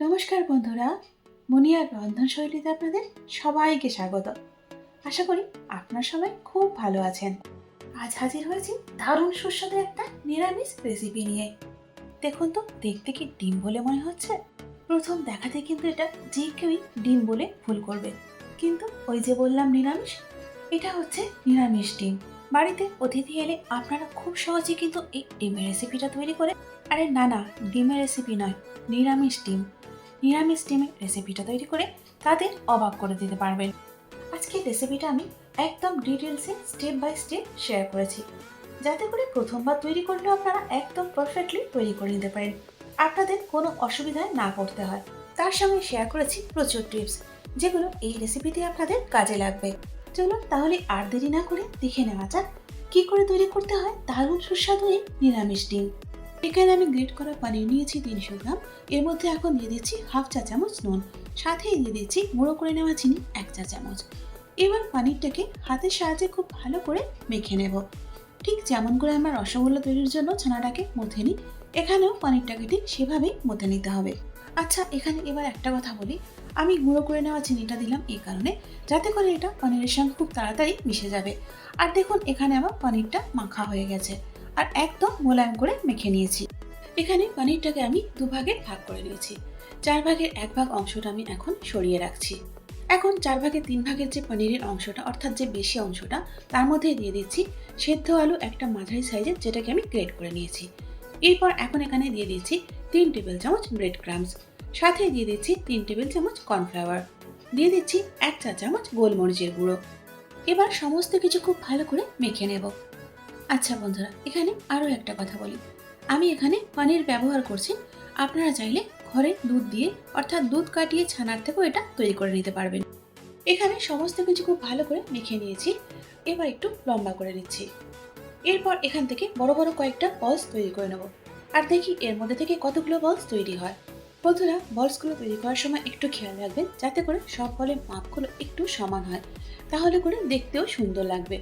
নমস্কার বন্ধুরা, মুনিয়ার রন্ধনশৈলীতে আপনাদের সবাইকে স্বাগত। আশা করি আপনারা সবাই খুব ভালো আছেন। আজ হাজির হয়েছি দারুণ সুস্বাদু একটা নিরামিষ রেসিপি নিয়ে। দেখুন তো, দেখতে কি ডিম বলে মনে হচ্ছে? প্রথম দেখাতে কিন্তু এটা যে কেউই ডিম বলে ভুল করবে, কিন্তু ওই যে বললাম নিরামিষ, এটা হচ্ছে নিরামিষ ডিম। বাড়িতে অতিথি এলে আপনারা খুব সহজে কিন্তু এই ডিমের রেসিপিটা তৈরি করে, আরে না না, ডিমের রেসিপি নয়, নিরামিষ ডিমের রেসিপিটা তৈরি করে তাদের অবাক করে দিতে পারবেন। আজকে রেসিপিটা আমি একদম ডিটেলসে স্টেপ বাই স্টেপ শেয়ার করেছি, যাতে করে প্রথমবার তৈরি করলেও আপনারা একদম পারফেক্টলি তৈরি করে নিতে পারেন, আপনাদের কোনো অসুবিধায় না পড়তে হয়। তার সঙ্গে শেয়ার করেছি প্রচুর টিপস, যেগুলো এই রেসিপিতে আপনাদের কাজে লাগবে। চলুন তাহলে আর দেরি না করে দেখে নেওয়া যাক কী করে তৈরি করতে হয় দারুণ সুস্বাদু এই নিরামিষ ডিম। এখানে আমি গ্রেট করা পনির নিয়েছি 300 গ্রাম। এর মধ্যে এখন দিয়ে দিচ্ছি হাফ চা চামচ নুন, সাথে দিয়ে দিচ্ছি গুঁড়ো করে নেওয়া চিনি 1 চা চামচ। এবার পনিরটাকে হাতের সাহায্যে খুব ভালো করে মেখে নেব, ঠিক যেমন করে আমরা রসগোল্লা তৈরির জন্য ছানাটাকে মথে নিই, এখানেও পনিরটাকে ঠিক সেভাবেই মথে নিতে হবে। আচ্ছা, এখানে এবার একটা কথা বলি, আমি গুঁড়ো করে নেওয়া চিনিটা দিলাম এই কারণে, যাতে করে এটা পনিরের সঙ্গে খুব তাড়াতাড়ি মিশে যাবে। আর দেখুন, এখানে আমার পনিরটা মাখা হয়ে গেছে আর একদম মোলায়েম করে মেখে নিয়েছি। এখানে পনিরটাকে আমি দুভাগে ভাগ করে নিয়েছি। 4 ভাগের 1 ভাগ অংশটা আমি এখন সরিয়ে রাখছি। এখন 4 ভাগের 3 ভাগের যে পনিরের অংশটা, অর্থাৎ যে বেশি অংশটা, তার মধ্যে দিয়ে দিচ্ছি সেদ্ধ আলু একটা মাঝারি সাইজের, যেটাকে আমি গ্রেট করে নিয়েছি। এরপর এখন এখানে দিয়ে দিচ্ছি 3 টেবিল চামচ ব্রেড ক্রামস, সাথে দিয়ে দিচ্ছি 3 টেবিল চামচ কর্নফ্লাওয়ার, দিয়ে দিচ্ছি 1 চা চামচ গোলমরিচের গুঁড়ো। এবার সমস্ত কিছু খুব ভালো করে মেখে নেব। আচ্ছা বন্ধুরা, এখানে আরও একটা কথা বলি, আমি এখানে পনির ব্যবহার করছি, আপনারা চাইলে ঘরে দুধ দিয়ে, অর্থাৎ দুধ কাটিয়ে ছানার থেকেও এটা তৈরি করে নিতে পারবেন। এখানে সমস্ত কিছু খুব ভালো করে মেখে নিয়েছি, এবার একটু লম্বা করে নিচ্ছি। এরপর এখান থেকে বড় বড় কয়েকটা বলস তৈরি করে নেব, আর দেখি এর মধ্যে থেকে কতগুলো বলস তৈরি হয়। বন্ধুরা, বলসগুলো তৈরি করার সময় একটু খেয়াল রাখবেন যাতে করে সব বলের মাপগুলো একটু সমান হয়, তাহলে করে দেখতেও সুন্দর লাগবে।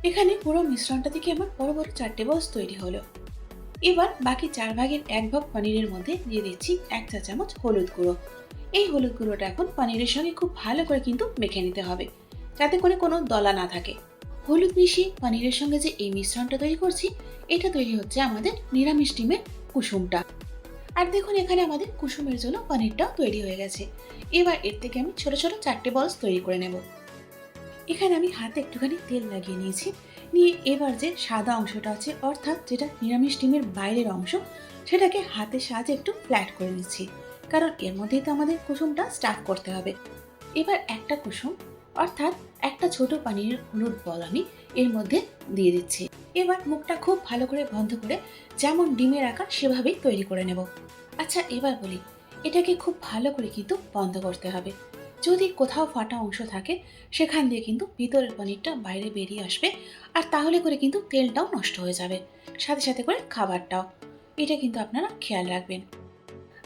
এখানে পুরো মিশ্রণটা থেকে আমার বড় বড় 4টে বলস তৈরি হলো। এবার বাকি 4 ভাগের 1 ভাগ পনিরের মধ্যে দিয়ে দিচ্ছি 1 চা চামচ হলুদ গুঁড়ো। এই হলুদ গুঁড়োটা এখন পনিরের সঙ্গে খুব ভালো করে কিন্তু মেখে নিতে হবে, যাতে করে কোনো দলা না থাকে। হলুদ মিশিয়ে পনিরের সঙ্গে যে এই মিশ্রণটা তৈরি করছি, এটা তৈরি হচ্ছে আমাদের নিরামিষ ডিমের কুসুমটা। আর দেখুন, এখানে আমাদের কুসুমের জন্য পনিরটাও তৈরি হয়ে গেছে। এবার এর থেকে আমি ছোট ছোট 4টে বলস তৈরি করে নেব। এখানে আমি হাতে একটুখানি তেল লাগিয়ে নিয়েছি, নিয়ে এবার যে সাদা অংশটা আছে, অর্থাৎ যেটা নিরামিষ ডিমের বাইরের অংশ, সেটাকে হাতের সাহায্যে একটু ফ্ল্যাট করে নিচ্ছি, কারণ এর মধ্যেই তো আমাদের কুসুমটা স্টাফ করতে হবে। এবার একটা কুসুম, অর্থাৎ একটা ছোট পানির হলুদ বল আমি এর মধ্যে দিয়ে দিচ্ছি। এবার মুখটা খুব ভালো করে বন্ধ করে যেমন ডিমের আকার সেভাবেই তৈরি করে নেব। আচ্ছা, এবার বলি, এটাকে খুব ভালো করে কিন্তু বন্ধ করতে হবে। যদি কোথাও ফাটা অংশ থাকে, সেখান দিয়ে কিন্তু ভিতরের পনিরটা বাইরে বেরিয়ে আসবে, আর তাহলে করে কিন্তু তেলটাও নষ্ট হয়ে যাবে, সাথে সাথে করে খাবারটাও। এটা কিন্তু আপনারা খেয়াল রাখবেন।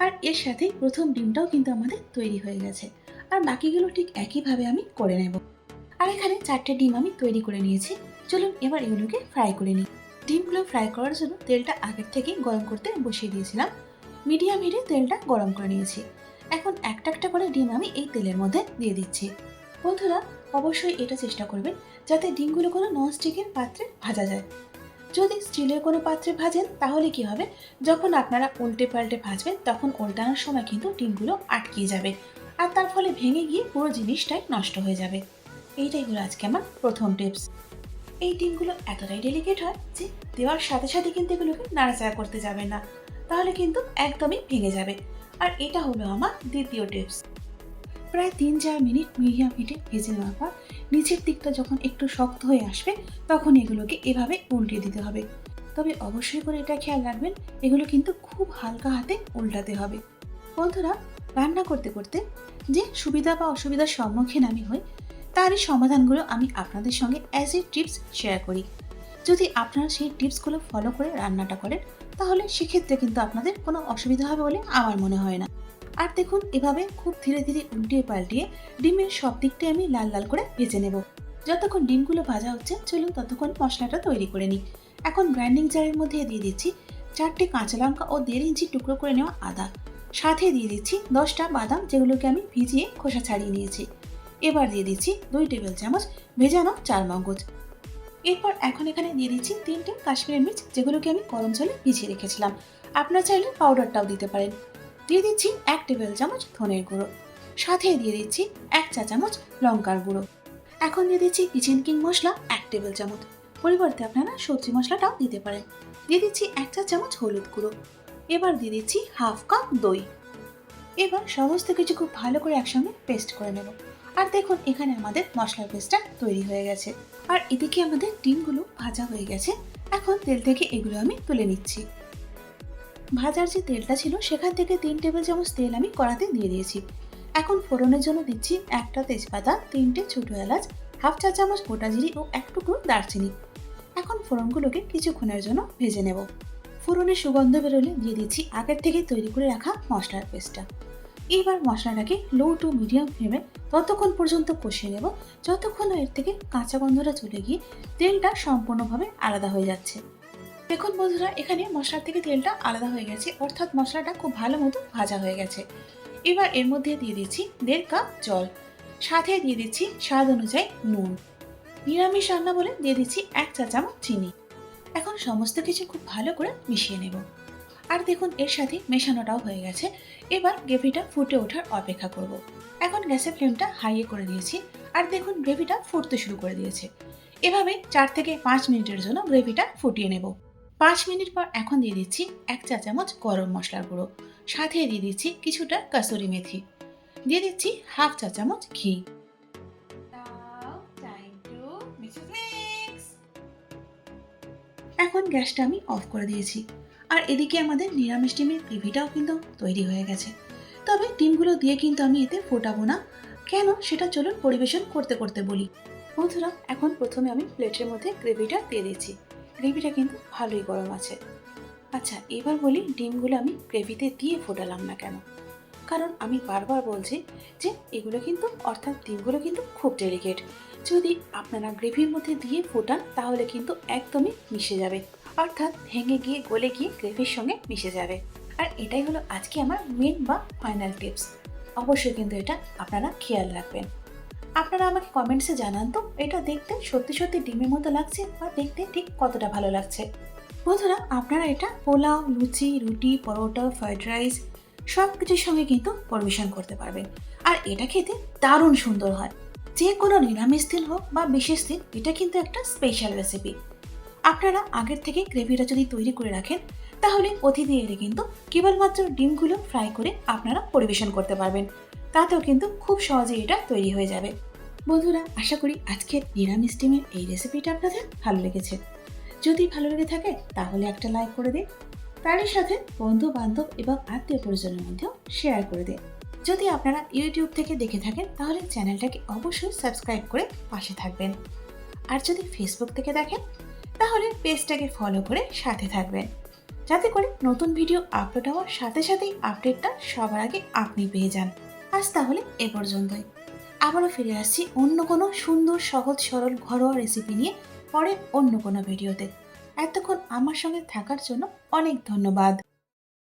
আর এর সাথে প্রথম ডিমটাও কিন্তু আমাদের তৈরি হয়ে গেছে, আর বাকিগুলো ঠিক একইভাবে আমি করে নেব। আর এখানে 4টে ডিম আমি তৈরি করে নিয়েছি। চলুন এবার এগুলোকে ফ্রাই করে নিই। ডিমগুলো ফ্রাই করার জন্য তেলটা আগের থেকেই গরম করতে বসিয়ে দিয়েছিলাম। মিডিয়াম হিটে তেলটা গরম করে নিয়েছি। এখন একটা একটা করে ডিম আমি এই তেলের মধ্যে দিয়ে দিচ্ছি। বন্ধুরা, অবশ্যই এটা চেষ্টা করবেন যাতে ডিমগুলো কোনো ননস্টিকের পাত্রে ভাজা যায়। যদি স্টিলের কোনো পাত্রে ভাজেন, তাহলে কি হবে, যখন আপনারা উল্টে পাল্টে ভাজবেন, তখন উল্টানোর সময় কিন্তু ডিমগুলো আটকে যাবে, আর তার ফলে ভেঙে গিয়ে পুরো জিনিসটাই নষ্ট হয়ে যাবে। এইটাই হলো আজকে আমার প্রথম টিপস। এই ডিমগুলো এতটাই ডেলিকেট হয় যে দেওয়ার সাথে সাথে কিন্তু এগুলোকে নাড়াচাড়া করতে যাবেন না, তাহলে কিন্তু একদমই ভেঙে যাবে। আর এটা হলো আমার দ্বিতীয় টিপস। প্রায় 3-4 মিনিট মিডিয়াম হিটে ভেজে নেওয়ার পর নিচের দিকটা যখন একটু শক্ত হয়ে আসবে, তখন এগুলোকে এভাবে উল্টে দিতে হবে। তবে অবশ্যই করে এটা খেয়াল রাখবেন, এগুলো কিন্তু খুব হালকা হাতে উল্টাতে হবে। বন্ধুরা, রান্না করতে করতে যে সুবিধা বা অসুবিধার সম্মুখীন আমি হই, তারই সমাধানগুলো আমি আপনাদের সঙ্গে অ্যাজ এ টিপস শেয়ার করি। যদি আপনারা সেই টিপসগুলো ফলো করে রান্নাটা করেন, তাহলে সেক্ষেত্রে কিন্তু আপনাদের কোনো অসুবিধা হবে বলে আমার মনে হয় না। আর দেখুন, এভাবে খুব ধীরে ধীরে উল্টিয়ে পাল্টিয়ে ডিমের সব দিকটাই আমি লাল লাল করে ভেজে নেব। যতক্ষণ ডিমগুলো ভাজা হচ্ছে, চলুন ততক্ষণ মশলাটা তৈরি করে নিই। এখন গ্রাইন্ডিং জারের মধ্যে দিয়ে দিচ্ছি 4টে কাঁচা লঙ্কা ও 1.5 ইঞ্চি টুকরো করে নেওয়া আদা, সাথে দিয়ে দিচ্ছি 10টা বাদাম, যেগুলোকে আমি ভিজিয়ে খোসা ছাড়িয়ে নিয়েছি। এবার দিয়ে দিচ্ছি 2 টেবিল চামচ ভেজানো চারমগজ। এরপর এখন এখানে দিয়ে দিচ্ছি 3টে কাশ্মীরি মির্চ, যেগুলোকে আমি গরম জলে ভিজিয়ে রেখেছিলাম। আপনারা চাইলে পাউডারটাও দিতে পারেন। দিয়ে দিচ্ছি 1 টেবিল চামচ ধনের গুঁড়ো, সাথে দিয়ে দিচ্ছি 1 চা চামচ লঙ্কার গুঁড়ো। এখন দিয়ে দিচ্ছি কিচেন কিং মশলা 1 টেবিল চামচ, পরিবর্তে আপনারা সবজি মশলাটাও দিতে পারেন। দিয়ে দিচ্ছি 1 চা চামচ হলুদ গুঁড়ো। এবার দিয়ে দিচ্ছি হাফ কাপ দই। এবার সমস্ত কিছু খুব ভালো করে একসঙ্গে পেস্ট করে নেব। আর দেখুন এখানে আমাদের মশলার পেস্টটা তৈরি হয়ে গেছে। আর এদিকে আমাদের ডিমগুলো ভাজা হয়ে গেছে। এখন তেল থেকে এগুলো আমি তুলে নিচ্ছি। ভাজার যে তেলটা ছিল সেখান থেকে 3 টেবিল চামচ তেল আমি কড়াতে দিয়ে দিয়েছি। এখন ফোড়নের জন্য দিচ্ছি 1টা তেজপাতা, 3টে ছোটো এলাচ, হাফ চা চামচ গোটা জিরে ও 1 টুকরো দারচিনি। এখন ফোড়নগুলোকে কিছুক্ষণের জন্য ভেজে নেব। ফোড়নের সুগন্ধ বেরোলে দিয়ে দিচ্ছি আগের থেকে তৈরি করে রাখা মশলার পেস্টটা। এবার মশলাটাকে লো টু মিডিয়াম ফ্লেমে ততক্ষণ পর্যন্ত কষিয়ে নেব যতক্ষণ এর থেকে কাঁচা গন্ধটা চলে গিয়ে তেলটা সম্পূর্ণভাবে আলাদা হয়ে যাচ্ছে। দেখুন বন্ধুরা, এখানে মশলার থেকে তেলটা আলাদা হয়ে গেছে, অর্থাৎ মশলাটা খুব ভালো মতো ভাজা হয়ে গেছে। এবার এর মধ্যে দিয়ে দিচ্ছি 1.5 কাপ জল, সাথে দিয়ে দিচ্ছি স্বাদ অনুযায়ী নুন। নিরামিষ রান্না বলে দিয়ে দিচ্ছি 1 চা চামচ চিনি। এখন সমস্ত কিছু খুব ভালো করে মিশিয়ে নেব। আর দেখুন এর সাথে মেশানোটাও হয়ে গেছে। এবার গ্রেভিটা ফুটে ওঠার অপেক্ষা করব। এখন গ্যাসের ফ্লেমটা হাইয়ে করে দিয়েছি। আর দেখুন গ্রেভিটা ফুটতে শুরু করে দিয়েছে। এভাবে 4 থেকে 5 মিনিটের জন্য গ্রেভিটা ফুটিয়ে নেব। 5 মিনিট পর এখন দিয়ে দিচ্ছি 1 চা চামচ গরম মশলার গুঁড়ো, সাথে দিয়ে দিচ্ছি কিছুটা কাসুরি মেথি, দিয়ে দিচ্ছি হাফ চা চামচ ঘি। এখন গ্যাসটা আমি অফ করে দিয়েছি। আর এদিকে আমাদের নিরামিষ ডিমের গ্রেভিটাও কিন্তু তৈরি হয়ে গেছে। তবে ডিমগুলো দিয়ে কিন্তু আমি এতে ফোটাবো না। কেন সেটা চলুন পরিবেশন করতে করতে বলি। বন্ধুরা, এখন প্রথমে আমি প্লেটের মধ্যে গ্রেভিটা দিয়ে দিচ্ছি। গ্রেভিটা কিন্তু ভালোই গরম আছে। আচ্ছা, এবার বলি ডিমগুলো আমি গ্রেভিতে দিয়ে ফোটালাম না কেন। কারণ আমি বারবার বলছি যে এগুলো কিন্তু, অর্থাৎ ডিমগুলো কিন্তু খুব ডেলিকেট। যদি আপনারা গ্রেভির মধ্যে দিয়ে ফোটান তাহলে কিন্তু একদমই মিশে যাবে, অর্থাৎ ভেঙে গিয়ে গলে গিয়ে গ্রেভির সঙ্গে মিশে যাবে। আর এটাই হলো আজকে আমার মেন বা ফাইনাল টিপস। অবশ্যই কিন্তু এটা আপনারা খেয়াল রাখবেন। আপনারা আমাকে কমেন্টসে জানান তো এটা দেখতে সত্যি সত্যি ডিমের মতো লাগছে বা দেখতে ঠিক কতটা ভালো লাগছে। বন্ধুরা, আপনারা এটা পোলাও, লুচি, রুটি, পরোটা, ফ্রাইড রাইস সব কিছুর সঙ্গে কিন্তু পরিবেশন করতে পারবেন। আর এটা খেতে দারুণ সুন্দর হয়। যে কোনো নিরামিষ দিন হোক বা বিশেষ দিন, এটা কিন্তু একটা স্পেশাল রেসিপি। আপনারা আগের থেকে গ্রেভিটা যদি তৈরি করে রাখেন তাহলে অতিথি এলে কিন্তু কেবলমাত্র ডিমগুলো ফ্রাই করে আপনারা পরিবেশন করতে পারবেন। তাতেও কিন্তু খুব সহজেই এটা তৈরি হয়ে যাবে। বন্ধুরা, আশা করি আজকের নিরামিষ ডিমের এই রেসিপিটা আপনাদের ভালো লেগেছে। যদি ভালো লেগে থাকে তাহলে একটা লাইক করে দিন। তারই সাথে বন্ধু বান্ধব এবং আত্মীয় পরিজনের মধ্যেও শেয়ার করে দিন। যদি আপনারা ইউটিউব থেকে দেখে থাকেন তাহলে চ্যানেলটাকে অবশ্যই সাবস্ক্রাইব করে পাশে থাকবেন। আর যদি ফেসবুক থেকে দেখেন তাহলে পেজটাকে ফলো করে সাথে থাকবেন, যাতে করে নতুন ভিডিও আপলোড হওয়ার সাথে সাথেই আপডেটটা সবার আগে আপনি পেয়ে যান। আজ তাহলে এ পর্যন্তই। আবারও ফিরে আসছি অন্য কোনো সুন্দর, সহজ, সরল ঘরোয়া রেসিপি নিয়ে পরে অন্য কোনো ভিডিওতে। এতক্ষণ আমার সঙ্গে থাকার জন্য অনেক ধন্যবাদ।